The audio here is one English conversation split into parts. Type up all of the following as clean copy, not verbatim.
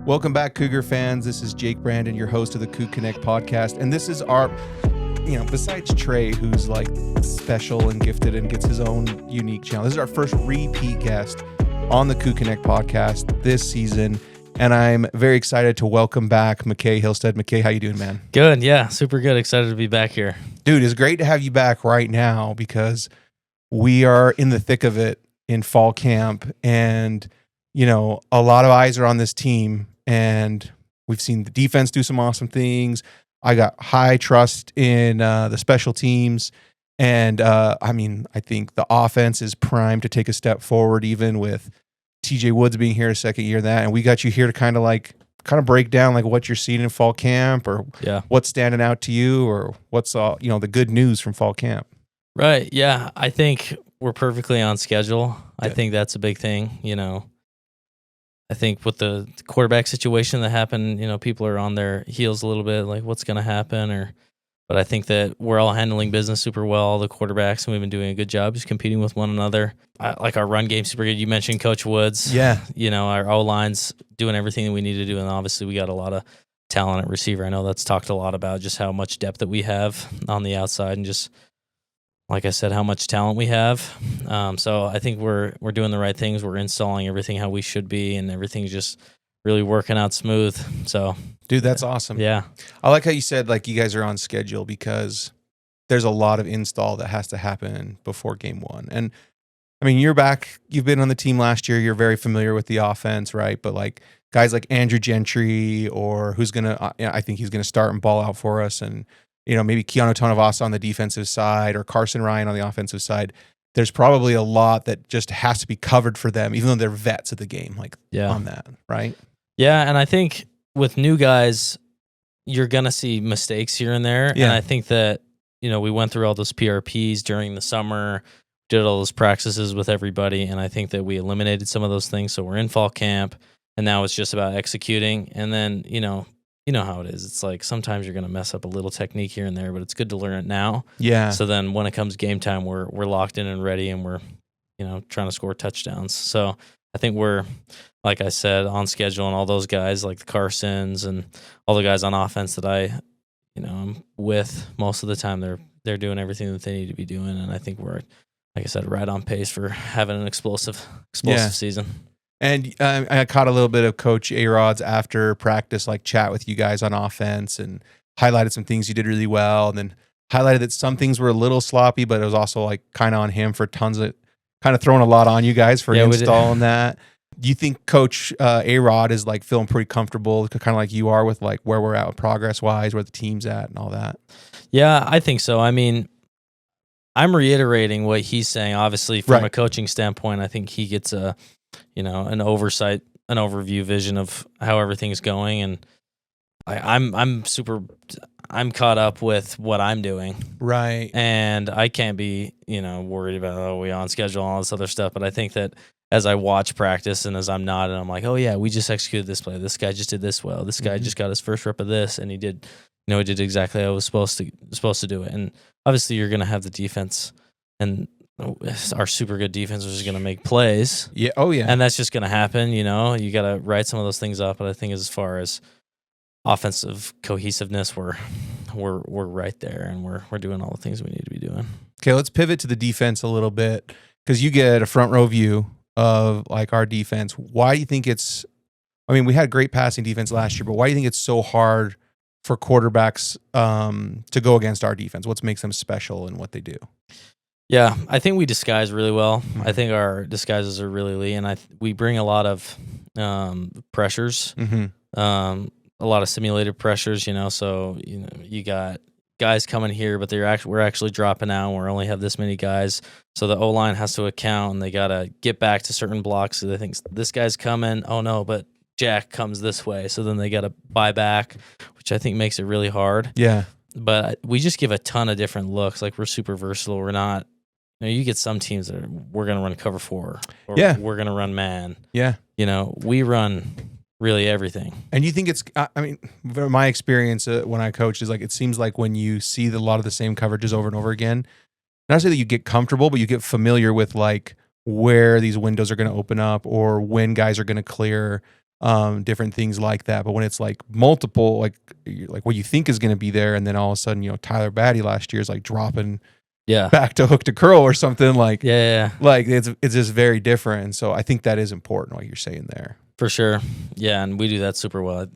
Welcome back, Cougar fans. This is Jake Brandon, your host of the Coug Connect podcast. And this is our, besides Trey, who's like special and gifted and gets his own unique channel, this is our first repeat guest on the Coug Connect podcast this season. And I'm very excited to welcome back McCae Hillstead. McCae, how you doing, man? Good, yeah, super good. Excited to be back here. Dude, it's great to have you back right now because we are in the thick of it in fall camp. And, a lot of eyes are on this team. And we've seen the defense do some awesome things. I got high trust in the special teams. And, I think the offense is primed to take a step forward, even with TJ Woods being here a second year of that. And we got you here to kind of break down like what you're seeing in fall camp or what's standing out to you or what's the good news from fall camp. Right. Yeah. I think we're perfectly on schedule. Good. I think that's a big thing. I think with the quarterback situation that happened, people are on their heels a little bit, like what's going to happen, but I think that we're all handling business super well, the quarterbacks, and we've been doing a good job just competing with one another. Like our run game, super good. You mentioned Coach Woods. Yeah. Our O-line's doing everything that we need to do, and obviously we got a lot of talent at receiver. I know that's talked a lot about just how much depth that we have on the outside and just, like I said, how much talent we have. So I think we're doing the right things. We're installing everything how we should be, and everything's just really working out smooth. So, dude, that's awesome. Yeah. I like how you said like you guys are on schedule because there's a lot of install that has to happen before game one. And you're back. You've been on the team last year. You're very familiar with the offense, right? But like guys like Andrew Gentry or who's gonna, I think he's gonna start and ball out for us, and maybe Keanu Tonavasa on the defensive side or Carson Ryan on the offensive side. There's probably a lot that just has to be covered for them, even though they're vets of the game, on that, right? Yeah, and I think with new guys, you're going to see mistakes here and there. Yeah. And I think that, we went through all those PRPs during the summer, did all those practices with everybody, and I think that we eliminated some of those things. So we're in fall camp, and now it's just about executing. And then, you know how it is. It's like sometimes you're going to mess up a little technique here and there, but it's good to learn it now. Yeah. So then when it comes game time, we're locked in and ready, and we're, trying to score touchdowns. So I think we're, like I said, on schedule, and all those guys like the Carsons and all the guys on offense that I'm with most of the time, they're doing everything that they need to be doing. And I think we're, like I said, right on pace for having an explosive season. And I caught a little bit of Coach A-Rod's after practice, chat with you guys on offense and highlighted some things you did really well. And then highlighted that some things were a little sloppy, but it was also kind of on him for tons of kind of throwing a lot on you guys for installing that. Do you think Coach A-Rod is feeling pretty comfortable, kind of like you are with where we're at progress wise, where the team's at and all that? Yeah, I think so. I'm reiterating what he's saying. Obviously, from a coaching standpoint, I think he gets an oversight, an overview vision of how everything's going. And I'm caught up with what I'm doing. Right. And I can't be, worried about, are we on schedule and all this other stuff. But I think that as I watch practice and as I'm nodding, I'm like, oh yeah, we just executed this play. This guy just did this well. This guy just got his first rep of this, and he did exactly how I was supposed to do it. And obviously you're going to have the defense, and our super good defense is going to make plays. Yeah. Oh yeah. And that's just going to happen. You got to write some of those things up. But I think as far as offensive cohesiveness, we're right there, and we're doing all the things we need to be doing. Okay. Let's pivot to the defense a little bit, because you get a front row view of our defense. Why do you think it's, we had great passing defense last year, but why do you think it's so hard for quarterbacks to go against our defense? What makes them special and what they do? Yeah, I think we disguise really well. I think our disguises are really elite, and we bring a lot of pressures, a lot of simulated pressures. So you got guys coming here, but we're actually dropping out. And we only have this many guys, so the O-line has to account, and they gotta get back to certain blocks. So they think this guy's coming. Oh no, but Jack comes this way, so then they gotta buy back, which I think makes it really hard. Yeah, but we just give a ton of different looks. We're super versatile. We're not. You get some teams that we're going to run cover 4, or we're going to run man. Yeah. We run really everything. And you think it's, from my experience when I coach is it seems like when you see a lot of the same coverages over and over again, not say that you get comfortable, but you get familiar with where these windows are going to open up or when guys are going to clear. different things like that. But when it's like multiple, like what you think is going to be there, and then all of a sudden, Tyler Batty last year is like dropping back to hook to curl or something like, like it's just very different. And so I think that is important, what you're saying there. For sure. Yeah. And we do that super well.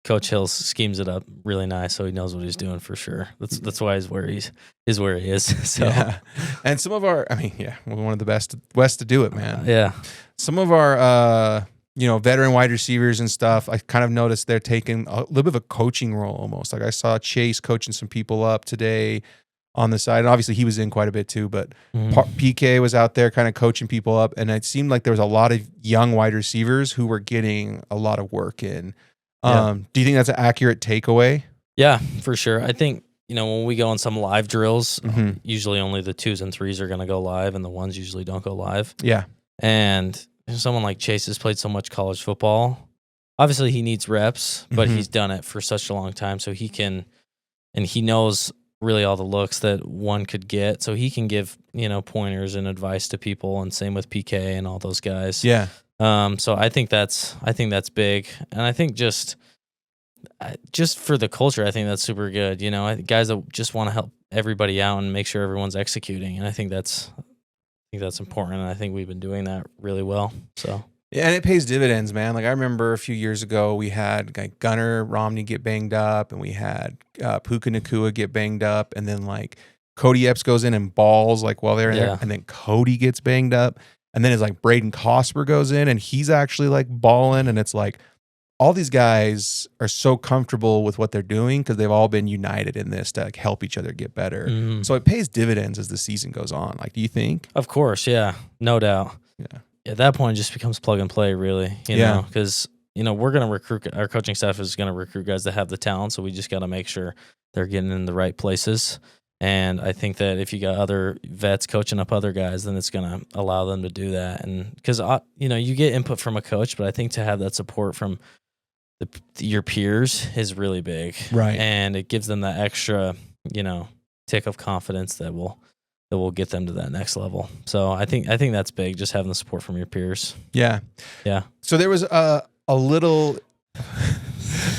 Coach Hill schemes it up really nice, so he knows what he's doing for sure. That's why he's where he is. So yeah. And some of our, we're one of the best West to do it, man. Yeah. Some of our veteran wide receivers and stuff, I kind of noticed they're taking a little bit of a coaching role almost. Like I saw Chase coaching some people up today on the side. And obviously he was in quite a bit too, but PK was out there kind of coaching people up. And it seemed like there was a lot of young wide receivers who were getting a lot of work in. Do you think that's an accurate takeaway? Yeah, for sure. I think, when we go on some live drills, usually only the 2s and 3s are going to go live and the 1s usually don't go live. Yeah. And someone like Chase has played so much college football. Obviously he needs reps, but he's done it for such a long time. So he can, and he knows really all the looks that one could get. So he can give, pointers and advice to people, and same with PK and all those guys. Yeah. So I think that's big. And I think just for the culture, I think that's super good. Guys that just want to help everybody out and make sure everyone's executing. And I think that's important. And I think we've been doing that really well. So. Yeah, and it pays dividends, man. Like I remember a few years ago, we had like Gunnar Romney get banged up, and we had Puka Nacua get banged up, and then like Cody Epps goes in and balls like while they're in there, and then Cody gets banged up, and then it's like Braden Cosper goes in and he's actually like balling, and it's like all these guys are so comfortable with what they're doing because they've all been united in this to like help each other get better. So it pays dividends as the season goes on. Like, do you think? Of course, yeah, no doubt. Yeah. At that point, it just becomes plug and play, really. You know, because we're going to recruit. Our coaching staff is going to recruit guys that have the talent, so we just got to make sure they're getting in the right places. And I think that if you got other vets coaching up other guys, then it's going to allow them to do that. And because you get input from a coach, but I think to have that support from your peers is really big, right? And it gives them that extra, tick of confidence that will get them to that next level. So I think that's big, just having the support from your peers. Yeah. Yeah. So there was a little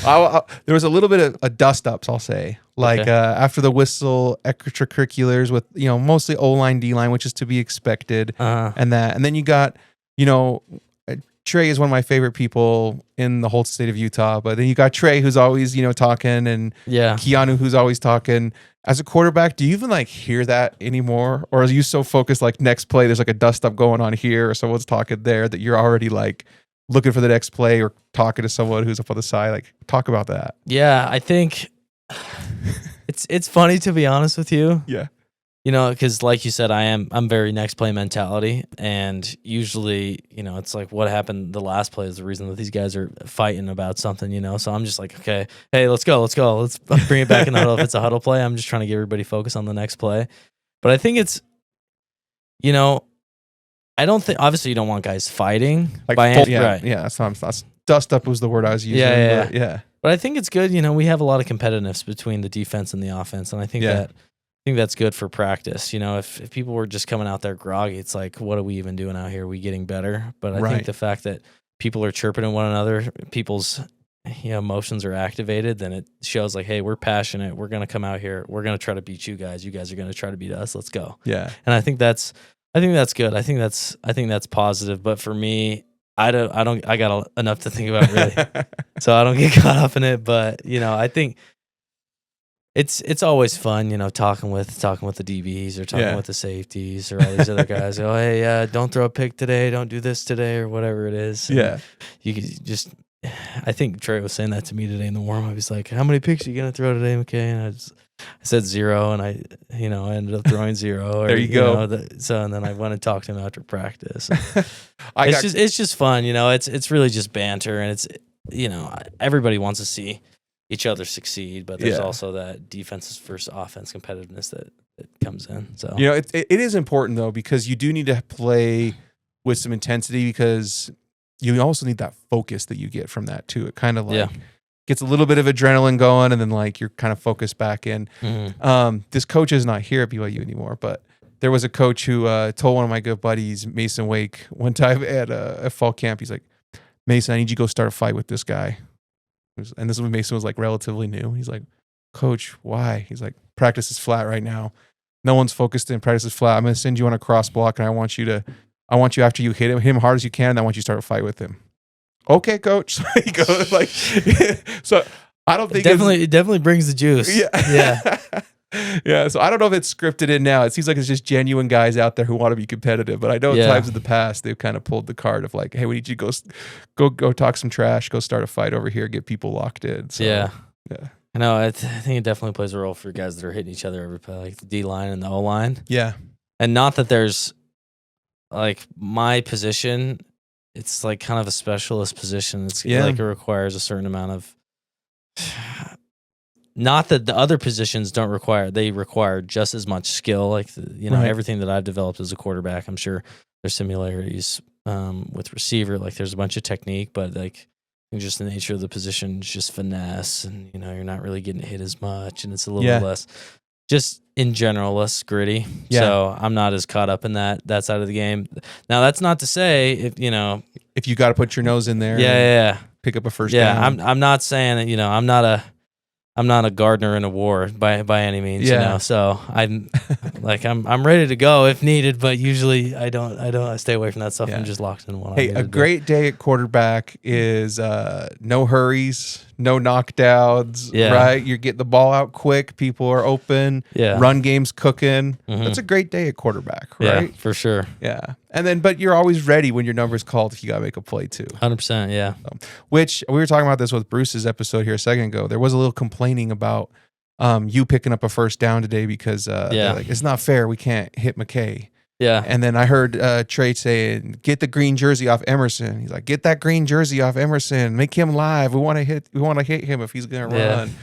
there was a little bit of a dust ups, I'll say. Like after the whistle, extracurriculars with, mostly O-line, D-line, which is to be expected. And then you got, Trey is one of my favorite people in the whole state of Utah, but then you got Trey who's always, talking, and Keanu who's always talking. As a quarterback, do you even like hear that anymore? Or are you so focused like next play, there's like a dust up going on here or someone's talking there that you're already like looking for the next play or talking to someone who's up on the side? Like, talk about that. Yeah, I think it's funny, to be honest with you. Yeah. Because like you said, I'm very next play mentality, and usually, it's like what happened the last play is the reason that these guys are fighting about something, So I'm just like, okay, hey, let's go, let's bring it back in the huddle. If it's a huddle play, I'm just trying to get everybody focused on the next play. But I think it's, I don't think, obviously you don't want guys fighting like by hand, right? Yeah, that's dust up was the word I was using. Yeah. But I think it's good. We have a lot of competitiveness between the defense and the offense, and I think that's good for practice. If people were just coming out there groggy, it's like, what are we even doing out here? Are we getting better? But I think the fact that people are chirping at one another, people's emotions are activated, then it shows like, hey, we're passionate. We're going to come out here. We're going to try to beat you guys. You guys are going to try to beat us. Let's go. Yeah. And I think that's good. I think that's positive. But for me, I got enough to think about, really. So I don't get caught up in it. But, I think it's always fun, talking with the DBs or talking with the safeties or all these other guys. Oh, hey, don't throw a pick today. Don't do this today, or whatever it is. And you could just. I think Trey was saying that to me today in the warm-up. He's like, "How many picks are you gonna throw today, McCae?" And I said 0, and I ended up throwing 0. Or, there you go. And then I went and talked to him after practice. It's just fun, It's really just banter, and it's everybody wants to see each other succeed, but there's also that defenses versus offense competitiveness that comes in. So it is important though, because you do need to play with some intensity, because you also need that focus that you get from that too. It kind of like gets a little bit of adrenaline going, and then like you're kind of focused back in. This coach is not here at BYU anymore, but there was a coach who told one of my good buddies, Mason Wake, one time at a fall camp, he's like, Mason, I need you to go start a fight with this guy. And this is when Mason was like relatively new. He's like, Coach, why? He's like, practice is flat right now. No one's focused in. Practice is flat. I'm going to send you on a cross block, and I want you after you hit him hard as you can, I want you to start a fight with him. Okay, Coach. So he goes like, so I don't think it definitely brings the juice. Yeah. Yeah. So I don't know if it's scripted in now. It seems like it's just genuine guys out there who want to be competitive. But I know at times in the past they've kind of pulled the card of like, hey, we need you to go talk some trash, go start a fight over here, get people locked in. So, yeah. I know. I think it definitely plays a role for guys that are hitting each other every play, like the D line and the O line. Yeah. And not that there's like my position, it's like kind of a specialist position. It's like it requires a certain amount of. Not that the other positions don't require, they require just as much skill. Like, everything that I've developed as a quarterback, I'm sure there's similarities with receiver. Like, there's a bunch of technique, but like, just the nature of the position is just finesse, and you're not really getting hit as much, and it's a little bit less, just in general, less gritty. Yeah. So I'm not as caught up in that side of the game. Now, that's not to say if you got to put your nose in there, pick up a first down. Yeah, I'm not saying that I'm not a Gardner in a war by any means, So I'm like I'm ready to go if needed, but usually I stay away from that stuff. I'm just locked in one. Hey, a great day at quarterback is no hurries, no knockdowns, right? You're getting the ball out quick, people are open, run game's cooking. Mm-hmm. That's a great day at quarterback, right? Yeah, for sure. Yeah. And then, but you're always ready when your number's called if you got to make a play too. 100%, yeah. Which we were talking about this with Bruce's episode here a second ago. There was a little complaining about you picking up a first down today because like, it's not fair. We can't hit McCae. Yeah. And then I heard Trey saying, get the green jersey off Emerson. He's like, get that green jersey off Emerson. Make him live. We want to hit him if he's going to run.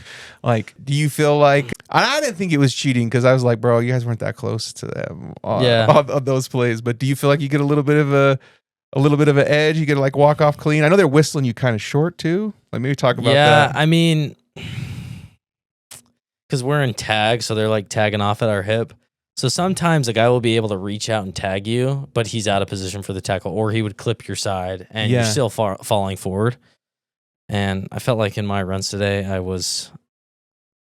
Like, do you feel like, I didn't think it was cheating because I was like, bro, you guys weren't that close to them on those plays. But do you feel like you get a little bit of an edge? You get to like walk off clean. I know they're whistling you kind of short too. Like maybe talk about that. Yeah, I mean, because we're in tag, so they're like tagging off at our hip. So sometimes a guy will be able to reach out and tag you, but he's out of position for the tackle, or he would clip your side, and you're still falling forward. And I felt like in my runs today,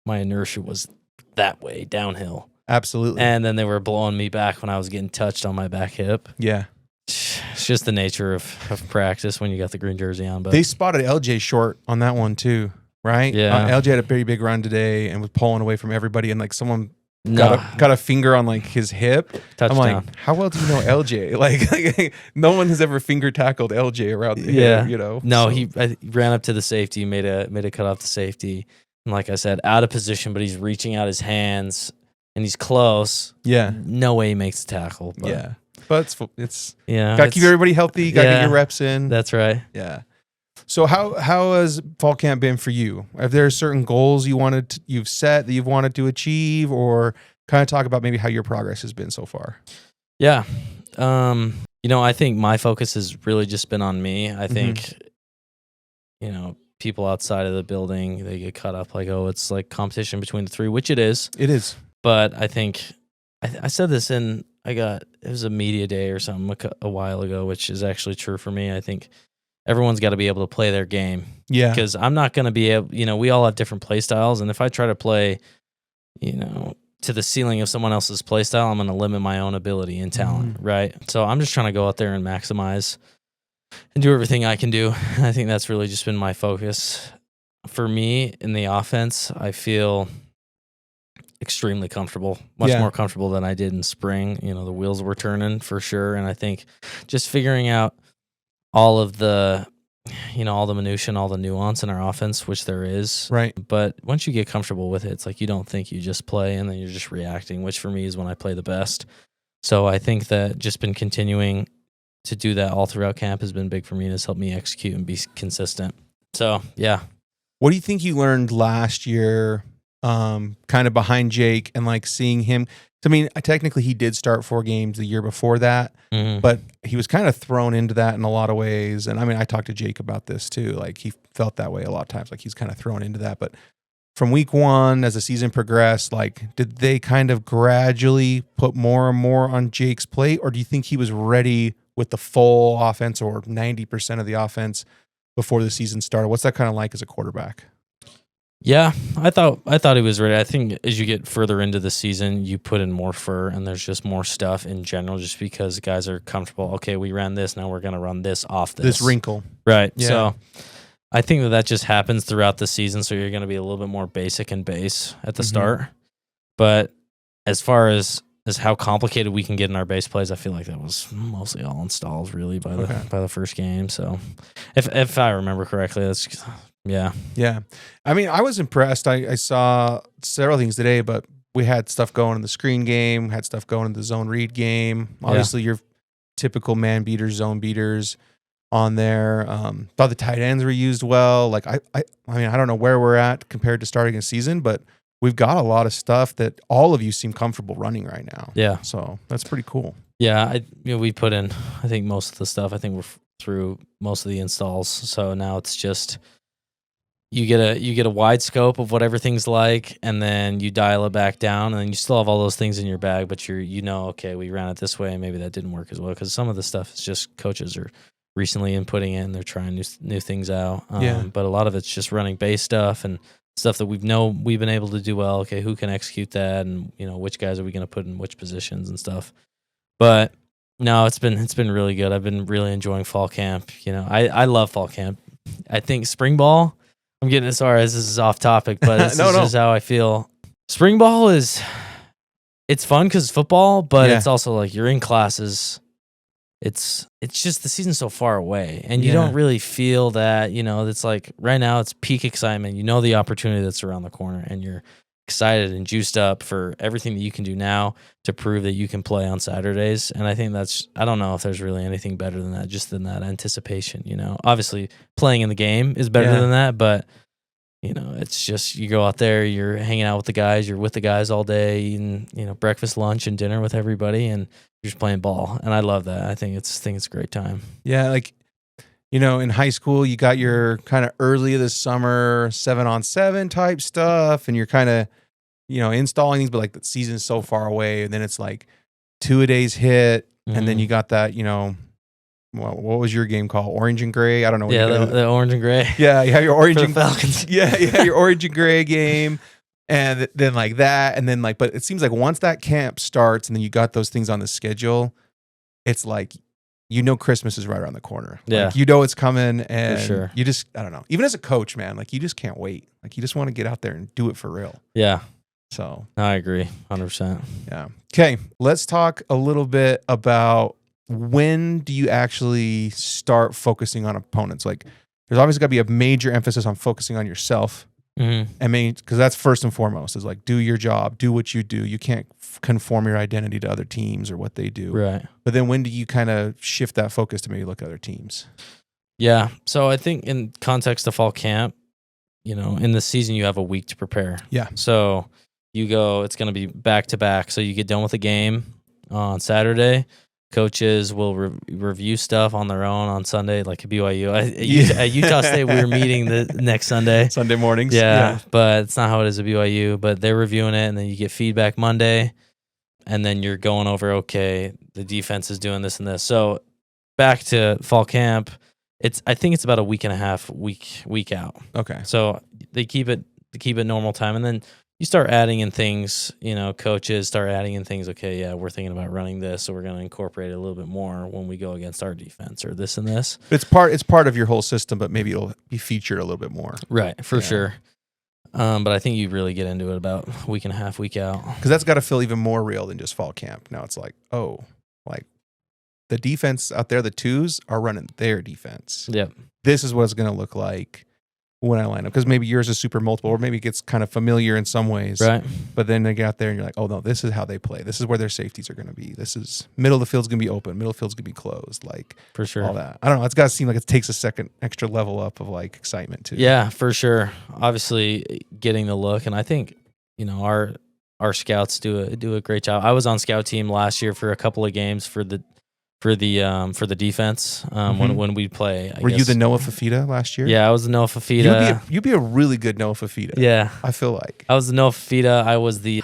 my inertia was that way, downhill. Absolutely. And then they were blowing me back when I was getting touched on my back hip. Yeah. It's just the nature of practice when you got the green jersey on. But they spotted LJ short on that one too, right? Yeah. LJ had a pretty big run today and was pulling away from everybody, and like someone got a finger on like his hip. Touchdown. I'm like, how well do you know LJ? Like no one has ever finger tackled LJ around the hip, No, so. he ran up to the safety, made a cut off the safety. And like I said, out of position, but he's reaching out his hands and he's close. Yeah. No way he makes the tackle. But yeah. But it's gotta keep everybody healthy, gotta get your reps in. That's right. Yeah. So how has fall camp been for you? Are there certain goals you've set that you've wanted to achieve, or kind of talk about maybe how your progress has been so far? Yeah. I think my focus has really just been on me. I think, people outside of the building, they get caught up like, oh, it's like competition between the three, which it is. It is. But I think I said this it was a media day or something a while ago, which is actually true for me. I think everyone's got to be able to play their game. Yeah. Because I'm not going to be able, we all have different play styles. And if I try to play, to the ceiling of someone else's play style, I'm going to limit my own ability and talent. Right. So I'm just trying to go out there and maximize and do everything I can do. I think that's really just been my focus. For me in the offense, I feel extremely comfortable, much more comfortable than I did in spring. The wheels were turning for sure. And I think just figuring out all of the, all the minutia and all the nuance in our offense, which there is. Right. But once you get comfortable with it, it's like you don't think, you just play, and then you're just reacting, which for me is when I play the best. So I think that just been continuing to do that all throughout camp has been big for me, and has helped me execute and be consistent. So, yeah. What do you think you learned last year, kind of behind Jake, and like seeing him? I mean, technically he did start 4 games the year before that, but he was kind of thrown into that in a lot of ways. And I mean, I talked to Jake about this too. Like he felt that way a lot of times, like he's kind of thrown into that. But from week 1, as the season progressed, like did they kind of gradually put more and more on Jake's plate? Or do you think he was ready with the full offense, or 90% of the offense before the season started. What's that kind of like as a quarterback? Yeah, I thought he was ready. I think as you get further into the season, you put in more fur, and there's just more stuff in general, just because guys are comfortable. Okay, we ran this, now we're going to run this off this wrinkle, right? Yeah. So I think that just happens throughout the season. So you're going to be a little bit more basic and base at the start, but as far as how complicated we can get in our base plays, I feel like that was mostly all installed really by the first game. So if I remember correctly, that's. Yeah. I mean, I was impressed. I saw several things today, but we had stuff going in the screen game, had stuff going in the zone read game. Obviously, your typical man beaters, zone beaters on there. Thought the tight ends were used well. Like I mean, I don't know where we're at compared to starting a season, but we've got a lot of stuff that all of you seem comfortable running right now. Yeah. So that's pretty cool. Yeah. We put in, I think, most of the stuff. I think we're through most of the installs. So now it's just. You get a wide scope of what everything's like, and then you dial it back down, and then you still have all those things in your bag, but okay, we ran it this way, and maybe that didn't work as well, because some of the stuff is just coaches are recently inputting in, they're trying new things out. But a lot of it's just running base stuff and stuff that we've been able to do well. Okay, who can execute that, and which guys are we going to put in which positions and stuff. But no, it's been really good. I've been really enjoying fall camp. I love fall camp. I think spring ball. I'm getting as far as this is off topic, but this is just how I feel. Spring ball it's fun because it's football, but it's also like you're in classes. It's just the season's so far away, and you don't really feel that. It's like right now it's peak excitement. The opportunity that's around the corner, and you're excited and juiced up for everything that you can do now to prove that you can play on Saturdays. And I think I don't know if there's really anything better than that, just than that anticipation. Obviously playing in the game is better than that, but it's just, you go out there, you're hanging out with the guys, you're with the guys all day, eating, breakfast, lunch, and dinner with everybody, and you're just playing ball. And I love that. I think it's a great time. Yeah. Like, in high school, you got your kind of early this summer 7-on-7 type stuff, and you're kind of, installing these, but like the season's so far away, and then it's like 2-a-days hit, and then you got that, what was your game called? Orange and gray? I don't know. Yeah, the orange and gray. Yeah, you have your orange and Falcons. Yeah, your orange and gray game, and then like that, and then like, but it seems like once that camp starts, and then you got those things on the schedule, it's like. Christmas is right around the corner. Yeah. Like, it's coming, and for sure. You just, I don't know. Even as a coach, man, like you just can't wait. Like you just want to get out there and do it for real. Yeah. So I agree 100%. Yeah. Okay. Let's talk a little bit about when do you actually start focusing on opponents? Like there's obviously got to be a major emphasis on focusing on yourself. I mean, because that's first and foremost is like, do your job, do what you do. You can't conform your identity to other teams or what they do. Right. But then when do you kind of shift that focus to maybe look at other teams? Yeah. So I think in context of fall camp, in the season, you have a week to prepare. Yeah. So it's going to be back to back. So you get done with the game on Saturday. Coaches will review stuff on their own on Sunday, like at BYU. At Utah State, we were meeting the next Sunday. Sunday mornings. Yeah, but it's not how it is at BYU. But they're reviewing it, and then you get feedback Monday, and then you're going over, okay, the defense is doing this and this. So back to fall camp, I think it's about a week and a half, week out. Okay. So they keep it normal time, and then you start adding in things, coaches start adding in things. Okay, yeah, we're thinking about running this, so we're going to incorporate it a little bit more when we go against our defense or this and this. It's part of your whole system, but maybe it'll be featured a little bit more. Right, for sure. But I think you really get into it about a week and a half, week out. Because that's got to feel even more real than just fall camp. Now it's like, the defense out there, the twos are running their defense. Yep. This is what it's going to look like when I line up, because maybe yours is super multiple, or maybe it gets kind of familiar in some ways. Right. But then they get out there and you're like, oh no, this is how they play. This is where their safeties are going to be. This is middle of the field's going to be open. Middle of the field's going to be closed. Like for sure. All that. I don't know. It's got to seem like it takes a second extra level up of like excitement too. Yeah, for sure. Obviously getting the look, and I think, our scouts do a great job. I was on scout team last year for a couple of games for the defense when we play. Were you the Noah Fafita last year? Yeah, I was the Noah Fafita. You'd be a really good Noah Fafita. Yeah, I feel like I was the Noah Fafita. I was the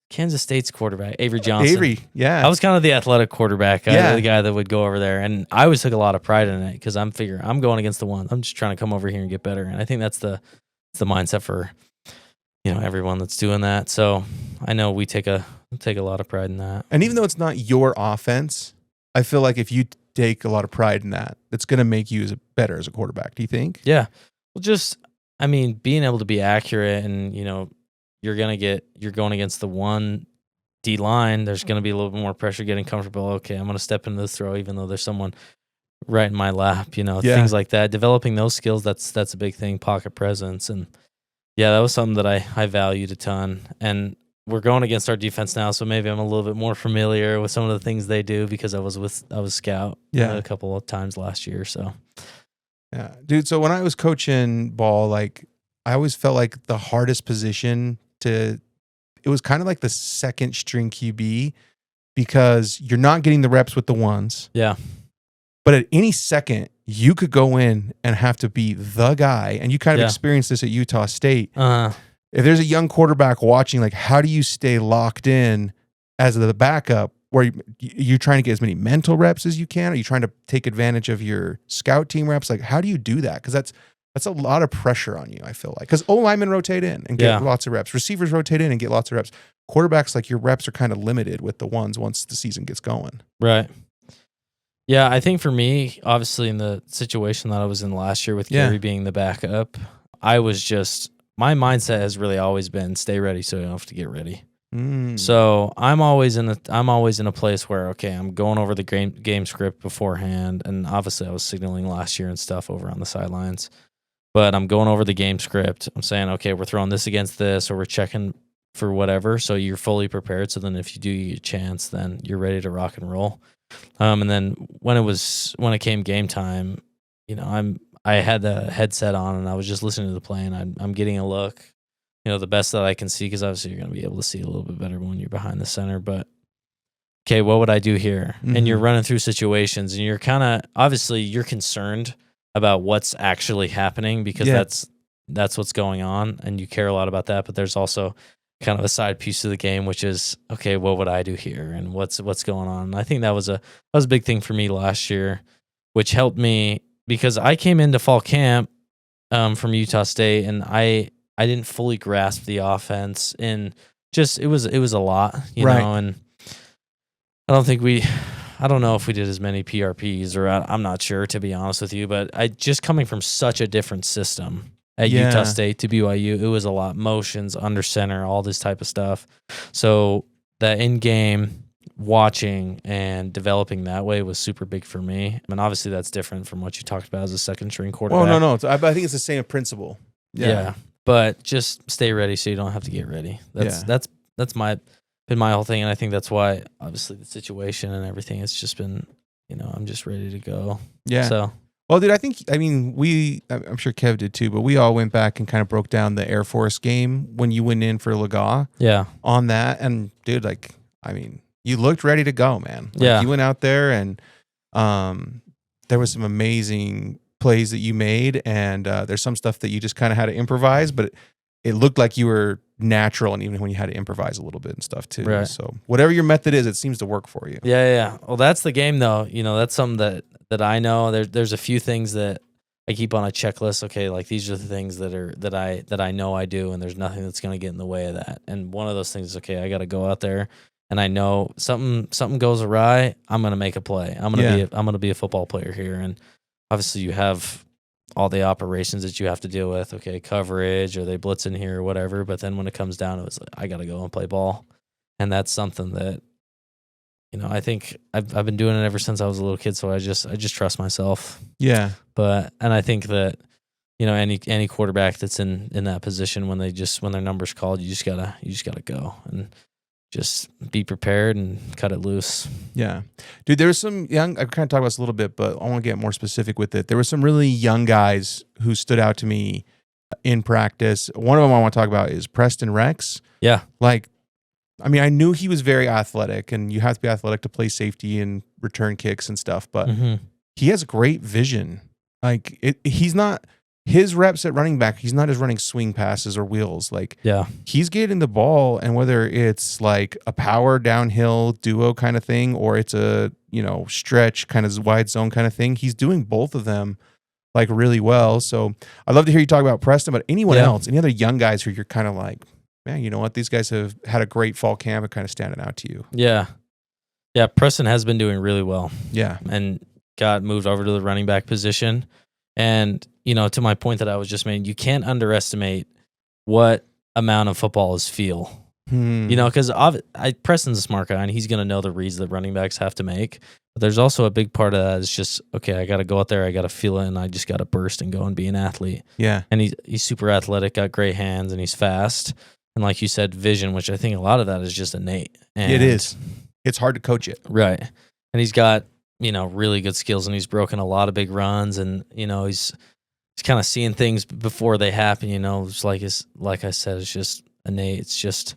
Kansas State's quarterback, Avery Johnson. Avery, yeah. I was kind of the athletic quarterback, Yeah. the guy that would go over there, and I always took a lot of pride in it because I'm going against the one. I'm just trying to come over here and get better, and I think that's the mindset for everyone that's doing that. So I know we take a lot of pride in that. And even though it's not your offense, I feel like if you take a lot of pride in that, it's going to make you better as a quarterback. Do you think? Yeah. Well, being able to be accurate, and you're going against the one D line. There's going to be a little bit more pressure getting comfortable. Okay, I'm going to step into this throw, even though there's someone right in my lap. Things like that. Developing those skills, that's a big thing. Pocket presence, and yeah, that was something that I valued a ton. And we're going against our defense now, so maybe I'm a little bit more familiar with some of the things they do because I was scout a couple of times last year. So yeah, dude. So when I was coaching ball, like I always felt like the hardest position it was kind of like the second string QB because you're not getting the reps with the ones. Yeah. But at any second, you could go in and have to be the guy. And you kind of experienced this at Utah State. If there's a young quarterback watching, like how do you stay locked in as the backup where you're trying to get as many mental reps as you can? Are you trying to take advantage of your scout team reps? Like how do you do that? Because that's a lot of pressure on you, I feel like. Because linemen rotate in and get lots of reps. Receivers rotate in and get lots of reps. Quarterbacks, like your reps are kind of limited with the ones once the season gets going. Right. Yeah, I think for me, obviously in the situation that I was in last year with Gary being the backup, I was just, my mindset has really always been stay ready so you don't have to get ready. So I'm always in a place where, okay, I'm going over the game script beforehand. And obviously I was signaling last year and stuff over on the sidelines. But I'm going over the game script. I'm saying, okay, we're throwing this against this, or we're checking for whatever. So you're fully prepared. So then if you do get a chance, then you're ready to rock and roll. And then when it came game time, I had the headset on and I was just listening to the play, and I'm getting a look, the best that I can see, because obviously you're going to be able to see a little bit better when you're behind the center. But okay, what would I do here? Mm-hmm. And you're running through situations, and you're kind of, obviously you're concerned about what's actually happening because that's what's going on, and you care a lot about that. But there's also kind of a side piece of the game, which is, okay, what would I do here, and what's going on? And I think that was a big thing for me last year, which helped me because I came into fall camp from Utah State, and I didn't fully grasp the offense, and just it was a lot, you know. And I don't know if we did as many PRPs, or I'm not sure, to be honest with you, but I just coming from such a different system at Utah State to BYU, it was a lot motions, under center, all this type of stuff. So that in-game watching and developing that way was super big for me. I mean, obviously that's different from what you talked about as a second string quarterback. Oh, no. I think it's the same principle. Yeah. But just stay ready so you don't have to get ready. That's been my whole thing, and I think that's why, obviously, the situation and everything, it's just been, I'm just ready to go. Yeah. So, well, dude, I'm sure Kev did too, but we all went back and kind of broke down the Air Force game when you went in for Laga. Yeah. On that, and dude, you looked ready to go, man. You went out there, and there was some amazing plays that you made, and there's some stuff that you just kind of had to improvise, but it looked like you were natural, and even when you had to improvise a little bit and stuff too. Right. So whatever your method is, it seems to work for you. Yeah. Well, that's the game though. That's something that I know. There's a few things that I keep on a checklist. Okay, like these are the things that I know I do, and there's nothing that's going to get in the way of that. And one of those things is, okay, I got to go out there, and I know something goes awry, I'm going to make a play. I'm going to be a football player here. And obviously you have all the operations that you have to deal with. Okay, coverage, or they blitz in here or whatever. But then when it comes down to it, it's like, I got to go and play ball. And that's something that, I think I've been doing it ever since I was a little kid. So I just trust myself. Yeah. And I think that, any quarterback that's in that position, when their number's called, you just gotta go and just be prepared and cut it loose. Yeah. Dude, there was some young, I kind of talked about this a little bit, but I want to get more specific with it. There were some really young guys who stood out to me in practice. One of them I want to talk about is Preston Rex. Yeah. I knew he was very athletic, and you have to be athletic to play safety and return kicks and stuff, but he has great vision. He's not his reps at running back, he's not just running swing passes or wheels. Like, he's getting the ball, and whether it's like a power downhill duo kind of thing, or it's a, stretch kind of wide zone kind of thing, he's doing both of them like really well. So I'd love to hear you talk about Preston, but anyone else, any other young guys who you're kind of like, man, you know what? These guys have had a great fall camp and kind of standing out to you. Yeah. Yeah. Preston has been doing really well. Yeah. And got moved over to the running back position. And, to my point that I was just making, you can't underestimate what amount of football is feel. Because Preston's a smart guy, and he's going to know the reads that running backs have to make. But there's also a big part of that is just, okay, I got to go out there, I got to feel it, and I just got to burst and go and be an athlete. Yeah. And he's super athletic, got great hands, and he's fast. And like you said, vision, which I think a lot of that is just innate. And it is. It's hard to coach it. Right. And he's got, really good skills, and he's broken a lot of big runs, and, he's kind of seeing things before they happen, It's like I said, it's just innate. It's just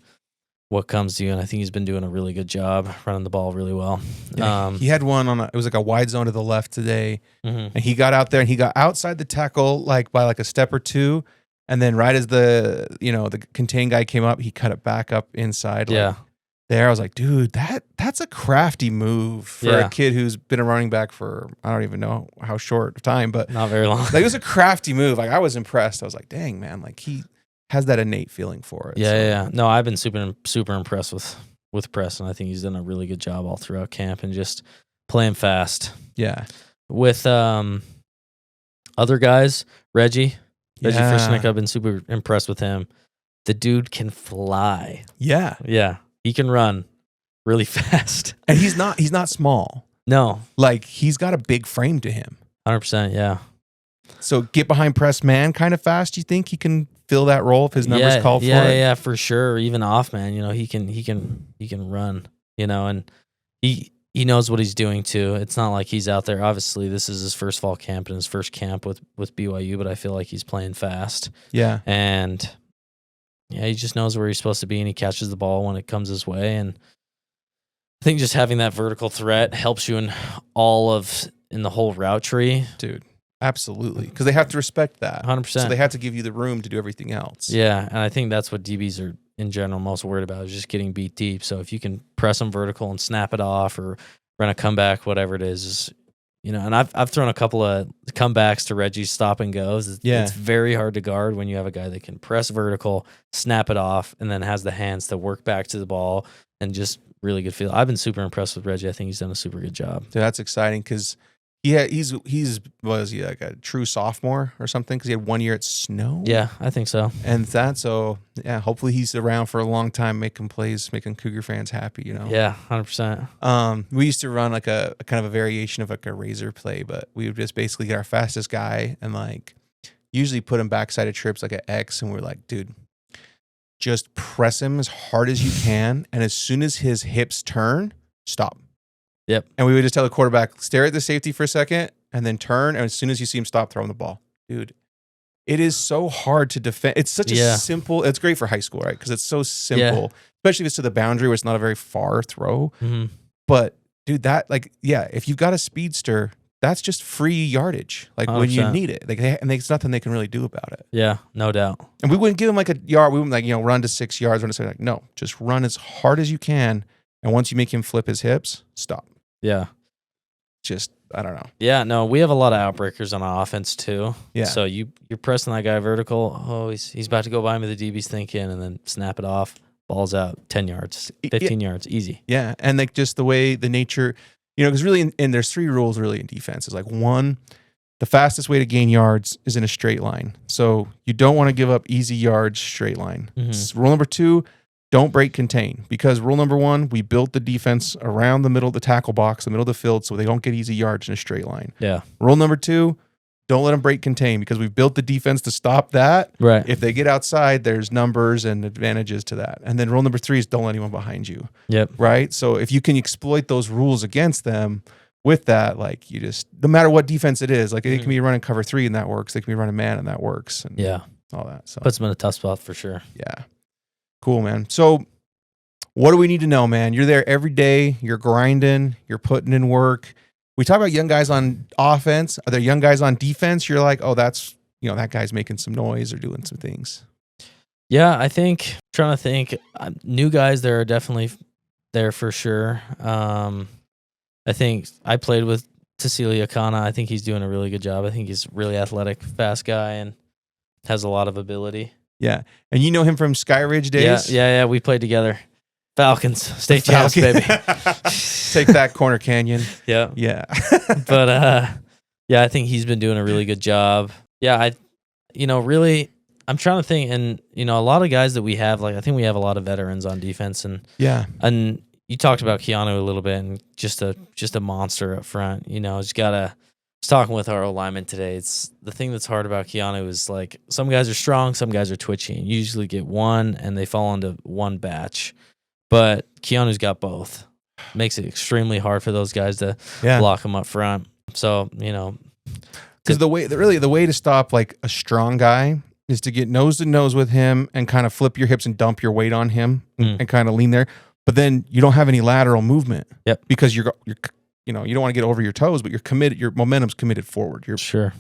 what comes to you, and I think he's been doing a really good job running the ball really well. Yeah, he had one it was like a wide zone to the left today, and he got out there and he got outside the tackle like by like a step or two, and then right as the the contain guy came up, he cut it back up inside. There, I was like, dude, that's a crafty move for a kid who's been a running back for I don't even know how short of time, but not very long. Like, it was a crafty move. Like, I was impressed. I was like, dang, man, like he has that innate feeling for it. Yeah. No, I've been super impressed with Preston. I think he's done a really good job all throughout camp and just playing fast. Yeah. With other guys, Reggie Ficken, I've been super impressed with him. The dude can fly. Yeah. Yeah. He can run really fast. And he's not small. No. Like, he's got a big frame to him. 100%, yeah. So get behind press man kind of fast, you think he can fill that role if his numbers call for it? Yeah, for sure. Even off man, he can run, and he knows what he's doing too. It's not like he's out there. Obviously, this is his first fall camp and his first camp with BYU, but I feel like he's playing fast. Yeah. And he just knows where he's supposed to be, and he catches the ball when it comes his way. And I think just having that vertical threat helps you in the whole route tree. Dude, absolutely. Because they have to respect that. 100%. So they have to give you the room to do everything else. Yeah, and I think that's what DBs are, in general, most worried about is just getting beat deep. So if you can press them vertical and snap it off or run a comeback, whatever it is, and I've thrown a couple of comebacks to Reggie's stop and goes. It's very hard to guard when you have a guy that can press vertical, snap it off, and then has the hands to work back to the ball and just really good feel. I've been super impressed with Reggie. I think he's done a super good job. Dude, that's exciting because was he like a true sophomore or something? Because he had 1 year at Snow. Yeah, I think so. And hopefully he's around for a long time, making plays, making Cougar fans happy. Yeah, 100%. We used to run like a kind of a variation of like a razor play, but we would just basically get our fastest guy and like usually put him backside of trips like an X, and we're like, dude, just press him as hard as you can, and as soon as his hips turn, stop. Yep. And we would just tell the quarterback, stare at the safety for a second and then turn. And as soon as you see him stop, throw him the ball. Dude, it is so hard to defend. It's such a simple, it's great for high school, right? Because it's so simple, especially if it's to the boundary where it's not a very far throw. Mm-hmm. But dude, if you've got a speedster, that's just free yardage. Like 100%. When you need it. And there's nothing they can really do about it. Yeah, no doubt. And we wouldn't give them like a yard. We wouldn't run to 6 yards. Run to 6. Like, no, just run as hard as you can. And once you make him flip his hips, stop. Yeah. Just, I don't know. Yeah, no, we have a lot of outbreakers on our offense too. Yeah. So you're pressing that guy vertical. Oh, he's about to go by me. The DB's thinking, and then snap it off. Ball's out. 10 yards, 15 yards, easy. Yeah, and like just the way the nature, because really, and there's 3 rules really in defense. Is like 1, the fastest way to gain yards is in a straight line. So you don't want to give up easy yards straight line. Mm-hmm. Rule number 2. Don't break contain, because rule number 1, we built the defense around the middle of the tackle box, the middle of the field, so they don't get easy yards in a straight line. Yeah. Rule number 2, don't let them break contain, because we've built the defense to stop that. Right. If they get outside, there's numbers and advantages to that. And then rule number 3 is don't let anyone behind you. Yep. Right? So if you can exploit those rules against them with that, like, you just, no matter what defense it is, like it can be running cover 3 and that works. They can be running man and that works. And all that. So puts them in a tough spot for sure. Yeah. Cool, man. So what do we need to know, man? You're there every day. You're grinding. You're putting in work. We talk about young guys on offense. Are there young guys on defense? You're like, oh, that's that guy's making some noise or doing some things. Yeah, I think trying to think new guys there are definitely there for sure. I think I played with Cecilia Kana. I think he's doing a really good job. I think he's really athletic, fast guy, and has a lot of ability. Yeah. And you know him from Sky Ridge days? Yeah. We played together. Falcons, state champs, baby. Take that, Corner Canyon. Yeah. Yeah. But I think he's been doing a really good job. Yeah, really, I'm trying to think, and a lot of guys that we have, like I think we have a lot of veterans on defense, and you talked about Keanu a little bit, and just a monster up front. Just gotta. I was talking with our O-lineman today. It's the thing that's hard about Keanu is like some guys are strong, some guys are twitchy. And you usually get one, and they fall into one batch. But Keanu's got both. Makes it extremely hard for those guys to block him up front. So because the way to stop like a strong guy is to get nose to nose with him and kind of flip your hips and dump your weight on him and kind of lean there. But then you don't have any lateral movement. Yep. Because you don't want to get over your toes, but you're committed. Your momentum's committed forward. Sure.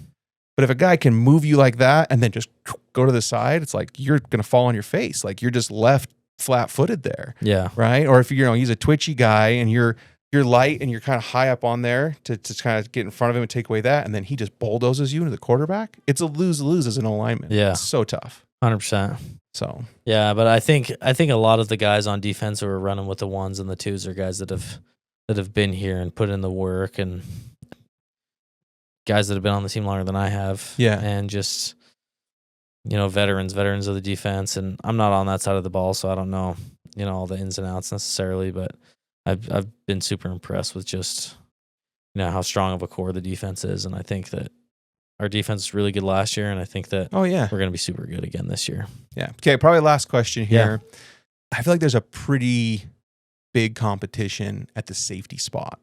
But if a guy can move you like that and then just go to the side, it's like you're gonna fall on your face. Like you're just left flat-footed there. Yeah. Right. Or if he's a twitchy guy and you're light and you're kind of high up on there to kind of get in front of him and take away that, and then he just bulldozes you into the quarterback. It's a lose-lose as an O-lineman. Yeah. It's so tough. 100%. So yeah, but I think a lot of the guys on defense who are running with the ones and the twos are guys that have been here and put in the work, and guys that have been on the team longer than I have. Yeah. And just veterans of the defense. And I'm not on that side of the ball, so I don't know all the ins and outs necessarily, but I've been super impressed with just how strong of a core the defense is, and I think that our defense was really good last year, and I think that we're going to be super good again this year. Yeah. Okay, probably last question here. Yeah. I feel like there's a pretty big competition at the safety spot.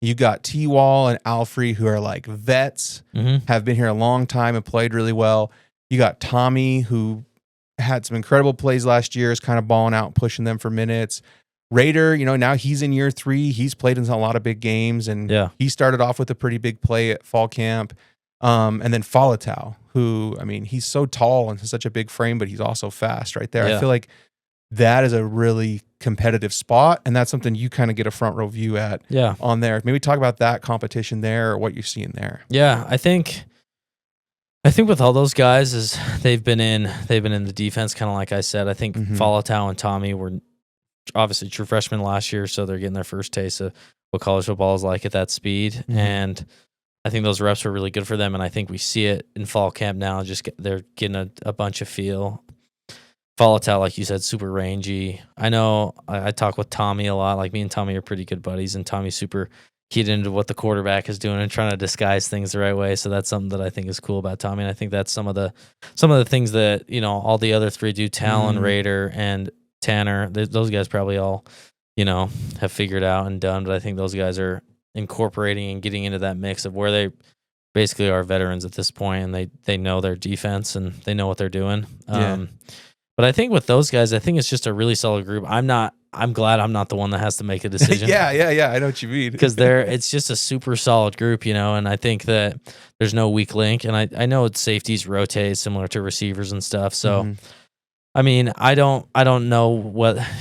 You got T-Wall and Alfrey, who are like vets, have been here a long time and played really well. You got Tommy, who had some incredible plays last year, is kind of balling out, pushing them for minutes. Raider, now he's in year 3. He's played in a lot of big games, and he started off with a pretty big play at fall camp. And then Falatau, who, he's so tall and has such a big frame, but he's also fast right there. I feel like that is a really competitive spot, and that's something you kind of get a front row view at on there. Maybe talk about that competition there or what you're seeing there. Yeah, I think with all those guys is they've been in the defense, kind of like I said. I think Falatau and Tommy were obviously true freshmen last year, so they're getting their first taste of what college football is like at that speed. And I think those reps were really good for them, and I think we see it in fall camp now. They're getting a bunch of feel. Falatau, like you said, super rangy. I know I talk with Tommy a lot. Like me and Tommy are pretty good buddies, and Tommy's super keyed into what the quarterback is doing and trying to disguise things the right way. So that's something that I think is cool about Tommy, and I think that's some of the things that all the other 3 do. Talon, Raider, and Tanner. Those guys probably all have figured out and done, but I think those guys are incorporating and getting into that mix of where they basically are veterans at this point, and they know their defense and they know what they're doing. But I think with those guys, I think it's just a really solid group. I'm glad I'm not the one that has to make a decision. Yeah. I know what you mean. Because it's just a super solid group, and I think that there's no weak link. And I know safeties rotate similar to receivers and stuff. So, I don't know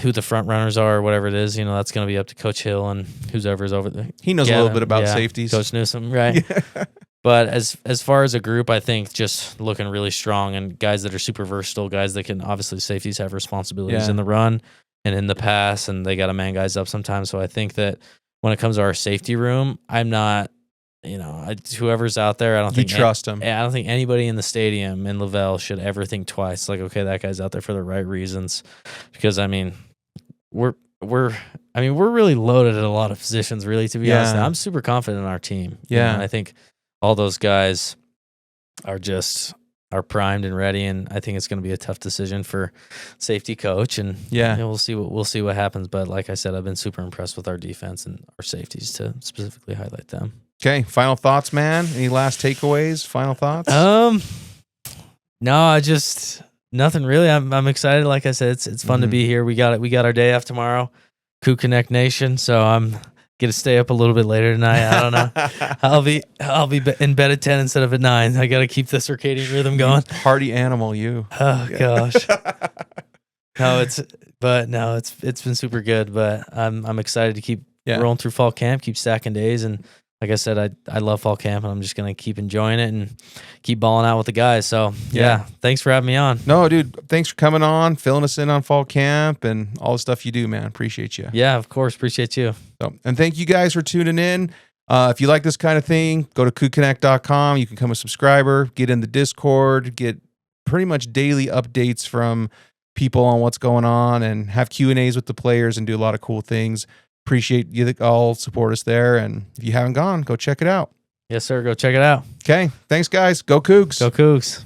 who the front runners are or whatever it is. That's going to be up to Coach Hill and whoever's over there. He knows a little bit about safeties. Coach Newsom, right? Yeah. But as far as a group, I think just looking really strong, and guys that are super versatile, guys that can, obviously safeties have responsibilities in the run and in the pass, and they got to man guys up sometimes. So I think that when it comes to our safety room, I'm not, whoever's out there, I don't think trust them. I don't think anybody in the stadium in Lavelle should ever think twice. Like, okay, that guy's out there for the right reasons, because we're really loaded at a lot of positions. Really, to be honest, I'm super confident in our team. Yeah, I think all those guys are primed and ready, and I think it's going to be a tough decision for safety coach. And we'll see what happens. But like I said, I've been super impressed with our defense and our safeties, to specifically highlight them. Okay, final thoughts, man. Any last takeaways? Final thoughts? No, nothing really. I'm excited. Like I said, it's fun to be here. We got our day off tomorrow, Coug Connect Nation. So I'm get to stay up a little bit later tonight. I don't know. I'll be in bed at 10 instead of at 9. I got to keep the circadian rhythm going. Party animal, you. Oh gosh. It's been super good, but I'm excited to keep rolling through fall camp, keep stacking days, and like I said, I love fall camp, and I'm just gonna keep enjoying it and keep balling out with the guys. So thanks for having me on. No, dude, thanks for coming on, filling us in on fall camp and all the stuff you do, man. Appreciate you. Yeah, of course, appreciate you. So, and thank you guys for tuning in. If you like this kind of thing, go to cougconnect.com. You can become a subscriber, get in the Discord, get pretty much daily updates from people on what's going on, and have Q&As with the players and do a lot of cool things. Appreciate you that all support us there. And if you haven't gone, go check it out. Yes, sir. Go check it out. Okay. Thanks, guys. Go Cougs. Go Cougs.